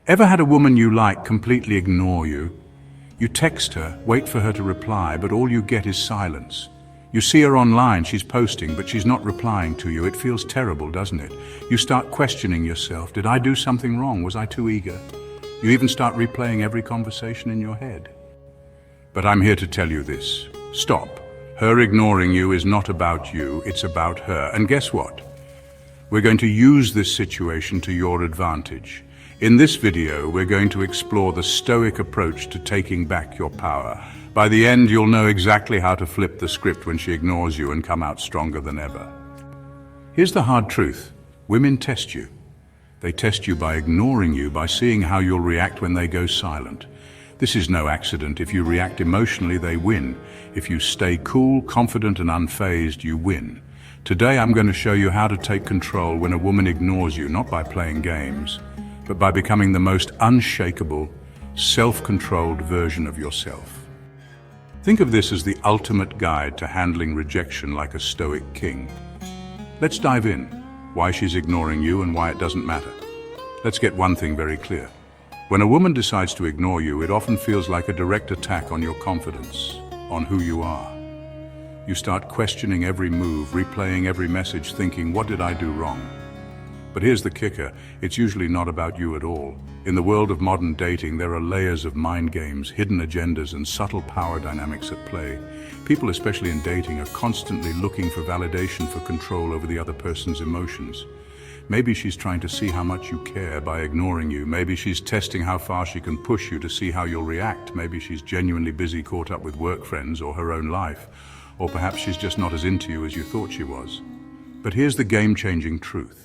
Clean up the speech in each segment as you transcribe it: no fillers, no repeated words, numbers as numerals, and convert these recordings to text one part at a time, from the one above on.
Ever had a woman you like completely ignore you? You text her, wait for her to reply, but all you get is silence. You see her online, she's posting, but she's not replying to you. It feels terrible, doesn't it? You start questioning yourself. Did I do something wrong? Was I too eager? You even start replaying every conversation in your head. But I'm here to tell you this. Stop. Her ignoring you is not about you, it's about her. And guess what? We're going to use this situation to your advantage. In this video, we're going to explore the Stoic approach to taking back your power. By the end, you'll know exactly how to flip the script when she ignores you and come out stronger than ever. Here's the hard truth. Women test you. They test you by ignoring you, by seeing how you'll react when they go silent. This is no accident. If you react emotionally, they win. If you stay cool, confident, and unfazed, you win. Today, I'm going to show you how to take control when a woman ignores you, not by playing games, but by becoming the most unshakable, self-controlled version of yourself. Think of this as the ultimate guide to handling rejection like a Stoic king. Let's dive in. Why she's ignoring you and why it doesn't matter. Let's get one thing very clear. When a woman decides to ignore you, it often feels like a direct attack on your confidence, on who you are. You start questioning every move, replaying every message, thinking, what did I do wrong? But here's the kicker, it's usually not about you at all. In the world of modern dating, there are layers of mind games, hidden agendas, and subtle power dynamics at play. People, especially in dating, are constantly looking for validation, for control over the other person's emotions. Maybe she's trying to see how much you care by ignoring you. Maybe she's testing how far she can push you to see how you'll react. Maybe she's genuinely busy, caught up with work friends or her own life. Or perhaps she's just not as into you as you thought she was. But here's the game-changing truth.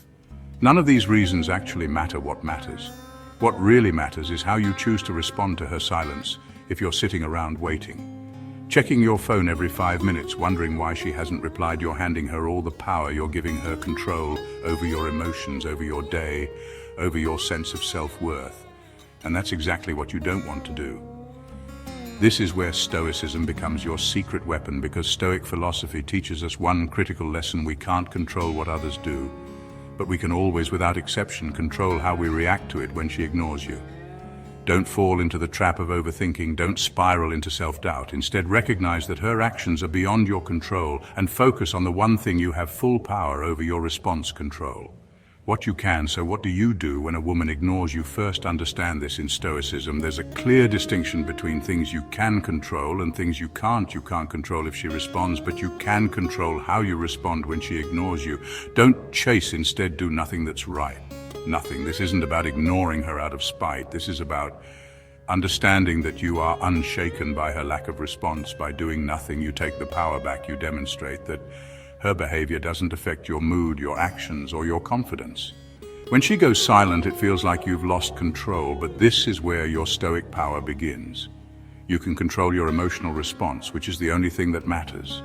None of these reasons actually matter. What matters. What really matters is how you choose to respond to her silence if you're sitting around waiting. Checking your phone every 5 minutes, wondering why she hasn't replied. You're handing her all the power. You're giving her control over your emotions, over your day, over your sense of self-worth. And that's exactly what you don't want to do. This is where Stoicism becomes your secret weapon, because Stoic philosophy teaches us one critical lesson: we can't control what others do, but we can always, without exception, control how we react to it when she ignores you. Don't fall into the trap of overthinking. Don't spiral into self-doubt. Instead, recognize that her actions are beyond your control and focus on the one thing you have full power over: your response control. What you can. So what do you do when a woman ignores you? First, understand this. In Stoicism, there's a clear distinction between things you can control and things you can't. You can't control if she responds, but you can control how you respond when she ignores you. Don't chase, instead do nothing that's right. Nothing. This isn't about ignoring her out of spite. This is about understanding that you are unshaken by her lack of response. By doing nothing, you take the power back. You demonstrate that her behavior doesn't affect your mood, your actions, or your confidence. When she goes silent, it feels like you've lost control, but this is where your Stoic power begins. You can control your emotional response, which is the only thing that matters.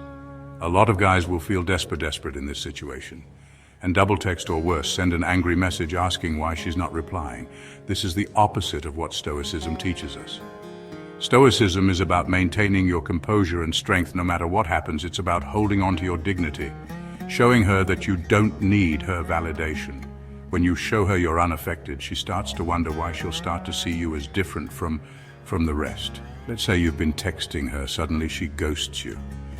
A lot of guys will feel desperate in this situation, and double text, or worse, send an angry message asking why she's not replying. This is the opposite of what Stoicism teaches us. Stoicism is about maintaining your composure and strength no matter what happens. It's about holding on to your dignity, showing her that you don't need her validation. When you show her you're unaffected, she starts to wonder why. She'll start to see you as different from the rest. Let's say you've been texting her, suddenly she ghosts you.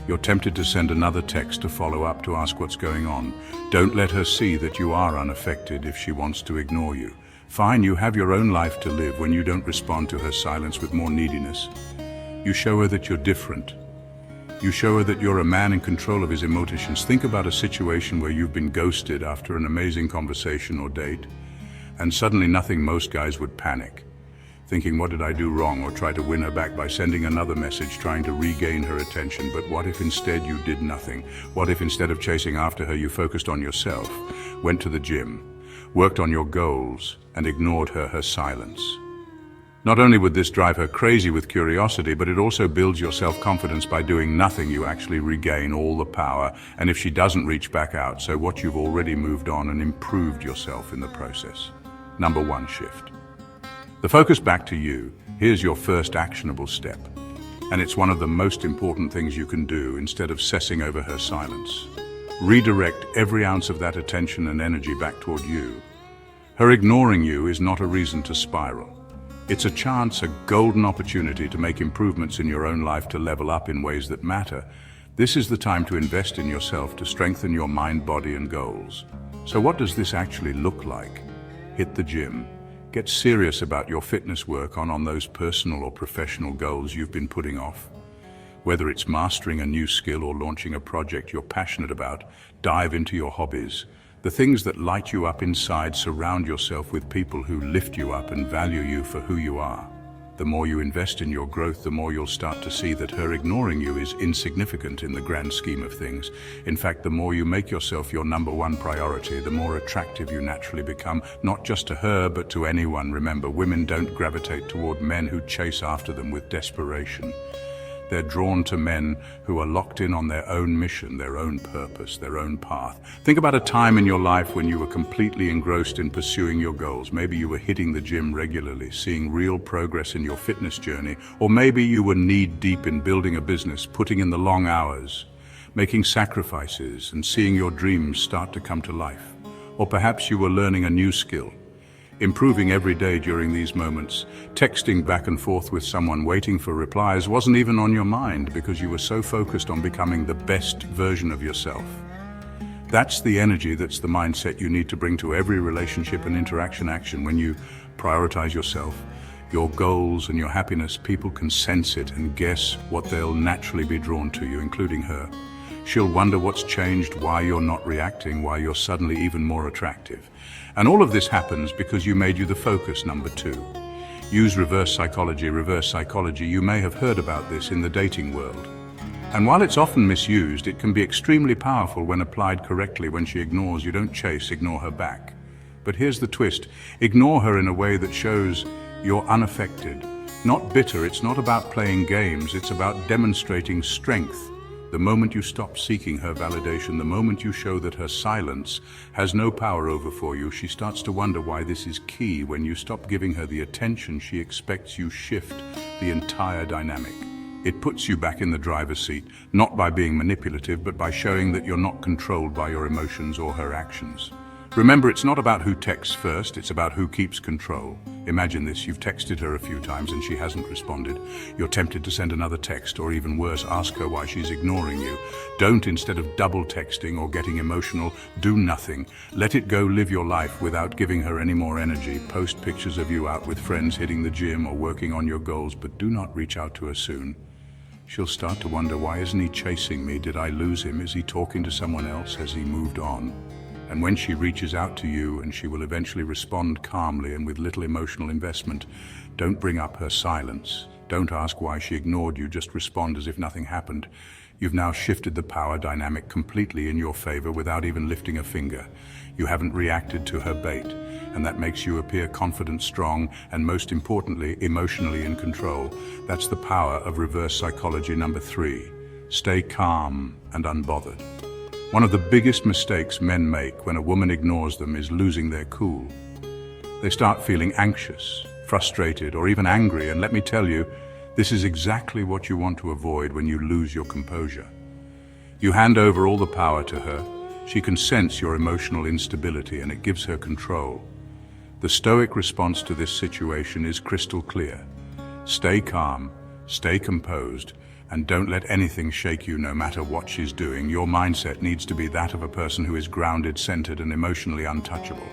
You're tempted to send another text to follow up, to ask what's going on. Don't let her see that you are unaffected if she wants to ignore you. Fine, you have your own life to live. When you don't respond to her silence with more neediness, you show her that you're different. You show her that you're a man in control of his emotions. Think about a situation where you've been ghosted after an amazing conversation or date, and suddenly nothing. Most guys would panic, thinking, what did I do wrong? Or try to win her back by sending another message, trying to regain her attention. But what if instead you did nothing? What if instead of chasing after her, you focused on yourself, went to the gym, worked on your goals, and ignored her silence? Not only would this drive her crazy with curiosity, but it also builds your self-confidence. By doing nothing, you actually regain all the power. And if she doesn't reach back out, so what, you've already moved on and improved yourself in the process. Number 1, shift the focus back to you. Here's your first actionable step, and it's one of the most important things you can do. Instead of obsessing over her silence, redirect every ounce of that attention and energy back toward you. Her ignoring you is not a reason to spiral. It's a chance, a golden opportunity to make improvements in your own life, to level up in ways that matter. This is the time to invest in yourself, to strengthen your mind, body, and goals. So what does this actually look like? Hit the gym. Get serious about your fitness work on those personal or professional goals you've been putting off. Whether it's mastering a new skill or launching a project you're passionate about, dive into your hobbies. The things that light you up inside. Surround yourself with people who lift you up and value you for who you are. The more you invest in your growth, the more you'll start to see that her ignoring you is insignificant in the grand scheme of things. In fact, the more you make yourself your number one priority, the more attractive you naturally become, not just to her, but to anyone. Remember, women don't gravitate toward men who chase after them with desperation. They're drawn to men who are locked in on their own mission, their own purpose, their own path. Think about a time in your life when you were completely engrossed in pursuing your goals. Maybe you were hitting the gym regularly, seeing real progress in your fitness journey, or maybe you were knee-deep in building a business, putting in the long hours, making sacrifices, and seeing your dreams start to come to life. Or perhaps you were learning a new skill, improving every day. During these moments, texting back and forth with someone, waiting for replies, wasn't even on your mind because you were so focused on becoming the best version of yourself. That's the energy, that's the mindset you need to bring to every relationship and interaction. When you prioritize yourself, your goals, and your happiness, people can sense it, and guess what? They'll naturally be drawn to you, including her. She'll wonder what's changed, why you're not reacting, why you're suddenly even more attractive. And all of this happens because you made you the focus. Number 2, use reverse psychology. Reverse psychology, you may have heard about this in the dating world. And while it's often misused, it can be extremely powerful when applied correctly. When she ignores you, don't chase, ignore her back. But here's the twist. Ignore her in a way that shows you're unaffected, not bitter. It's not about playing games, it's about demonstrating strength. The moment you stop seeking her validation, the moment you show that her silence has no power over you, she starts to wonder why. This is key. When you stop giving her the attention she expects, you shift the entire dynamic. It puts you back in the driver's seat, not by being manipulative, but by showing that you're not controlled by your emotions or her actions. Remember, it's not about who texts first, it's about who keeps control. Imagine this, you've texted her a few times and she hasn't responded. You're tempted to send another text, or even worse, ask her why she's ignoring you. Don't. Instead of double texting or getting emotional, do nothing. Let it go. Live your life without giving her any more energy. Post pictures of you out with friends, hitting the gym, or working on your goals, but do not reach out to her soon. She'll start to wonder, why isn't he chasing me? Did I lose him? Is he talking to someone else? Has he moved on? And when she reaches out to you, and she will eventually respond calmly and with little emotional investment, don't bring up her silence. Don't ask why she ignored you, just respond as if nothing happened. You've now shifted the power dynamic completely in your favor without even lifting a finger. You haven't reacted to her bait, and that makes you appear confident, strong, and most importantly, emotionally in control. That's the power of reverse psychology. Number 3, stay calm and unbothered. One of the biggest mistakes men make when a woman ignores them is losing their cool. They start feeling anxious, frustrated, or even angry, and let me tell you, this is exactly what you want to avoid when you lose your composure. You hand over all the power to her. She can sense your emotional instability, and it gives her control. The Stoic response to this situation is crystal clear. Stay calm, stay composed, and don't let anything shake you, no matter what she's doing. Your mindset needs to be that of a person who is grounded, centered, and emotionally untouchable.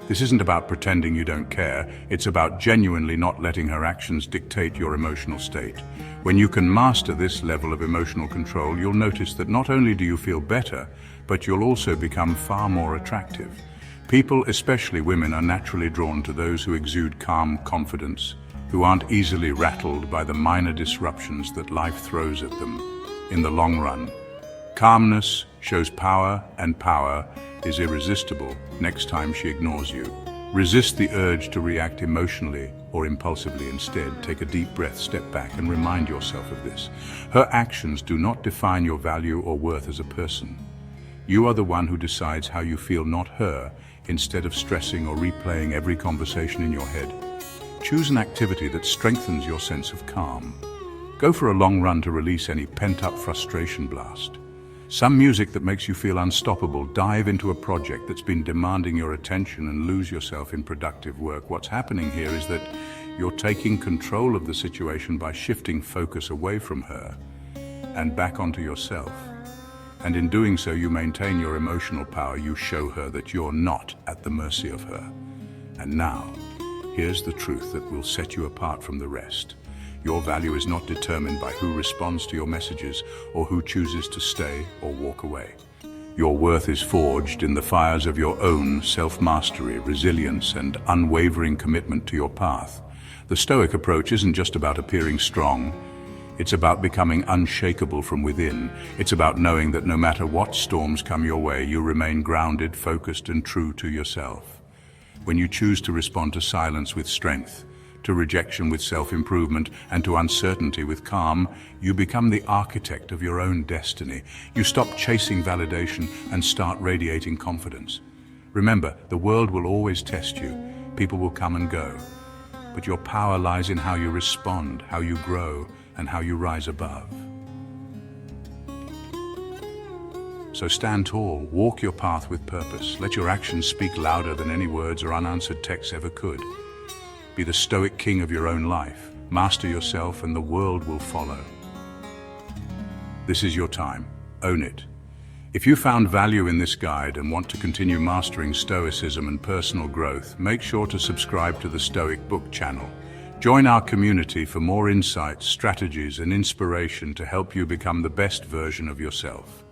This isn't about pretending you don't care. It's about genuinely not letting her actions dictate your emotional state. When you can master this level of emotional control, you'll notice that not only do you feel better, but you'll also become far more attractive. People, especially women, are naturally drawn to those who exude calm confidence, who aren't easily rattled by the minor disruptions that life throws at them. In the long run, calmness shows power, and power is irresistible next time she ignores you. Resist the urge to react emotionally or impulsively. Instead, take a deep breath, step back, and remind yourself of this. Her actions do not define your value or worth as a person. You are the one who decides how you feel, not her. Instead of stressing or replaying every conversation in your head, choose an activity that strengthens your sense of calm. Go for a long run to release any pent-up frustration. Blast. Some music that makes you feel unstoppable. Dive into a project that's been demanding your attention and lose yourself in productive work. What's happening here is that you're taking control of the situation by shifting focus away from her and back onto yourself. And in doing so, you maintain your emotional power. You show her that you're not at the mercy of her. And now, here's the truth that will set you apart from the rest. Your value is not determined by who responds to your messages or who chooses to stay or walk away. Your worth is forged in the fires of your own self-mastery, resilience, and unwavering commitment to your path. The Stoic approach isn't just about appearing strong. It's about becoming unshakable from within. It's about knowing that no matter what storms come your way, you remain grounded, focused, and true to yourself. When you choose to respond to silence with strength, to rejection with self-improvement, and to uncertainty with calm, you become the architect of your own destiny. You stop chasing validation and start radiating confidence. Remember, the world will always test you. People will come and go. But your power lies in how you respond, how you grow, and how you rise above. So stand tall, walk your path with purpose. Let your actions speak louder than any words or unanswered texts ever could. Be the stoic king of your own life. Master yourself and the world will follow. This is your time. Own it. If you found value in this guide and want to continue mastering Stoicism and personal growth, make sure to subscribe to the Stoic Book channel. Join our community for more insights, strategies, and inspiration to help you become the best version of yourself.